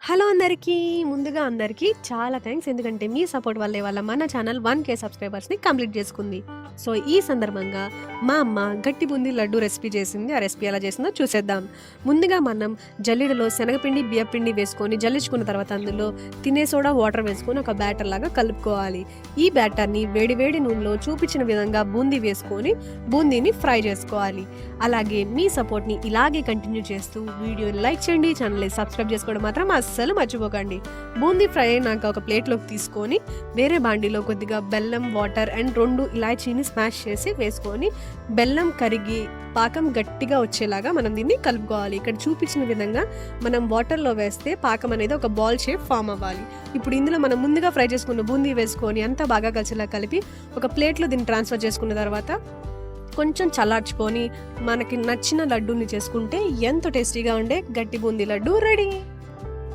Hello అందరికీ. ముందుగా అందరికీ చాలా థ్యాంక్స్. ఎందుకంటే మీ సపోర్ట్ వల్లే మన ఛానల్ 1K సబ్స్క్రైబర్స్‌ని కంప్లీట్ చేసుకుంది. సో ఈ సందర్భంగా మా అమ్మ గట్టి బూందీ లడ్డు రెసిపీ చేసింది. ఆ రెసిపీ ఎలా చేసిందో చూసేద్దాం. ముందుగా మనం జల్లెడలో శనగపిండి, బియ్యపిండి వేసుకొని జల్లించుకున్న తర్వాత అందులో తినే సోడా, వాటర్ వేసుకొని ఒక బ్యాటర్ లాగా కలుపుకోవాలి. ఈ బ్యాటర్ని వేడి నూనెలో చూపించిన విధంగా బూందీ వేసుకొని బూందీని ఫ్రై చేసుకోవాలి. అలాగే మీ సపోర్ట్ని ఇలాగే కంటిన్యూ చేస్తూ వీడియోని లైక్ చేయండి, ఛానల్ని సబ్స్క్రైబ్ చేసుకోవడం మాత్రం అస్సలు మర్చిపోకండి. బూందీ ఫ్రై అయినాక ఒక ప్లేట్లోకి తీసుకొని వేరే బాండీలో కొద్దిగా బెల్లం, వాటర్ అండ్ 2 ఇలాచీని స్మాష్ చేసి వేసుకొని బెల్లం కరిగి పాకం గట్టిగా వచ్చేలాగా మనం దీన్ని కలుపుకోవాలి. ఇక్కడ చూపించిన విధంగా మనం వాటర్లో వేస్తే పాకం అనేది ఒక బాల్ షేప్ ఫామ్ అవ్వాలి. ఇప్పుడు ఇందులో మనం ముందుగా ఫ్రై చేసుకున్న బూందీ వేసుకొని అంతా బాగా కలిసేలా కలిపి ఒక ప్లేట్లో దీన్ని ట్రాన్స్ఫర్ చేసుకున్న తర్వాత కొంచెం చల్లార్చుకొని మనకి నచ్చిన లడ్డూని చేసుకుంటే ఎంతో టేస్టీగా ఉండే గట్టి బూందీ లడ్డు రెడీ.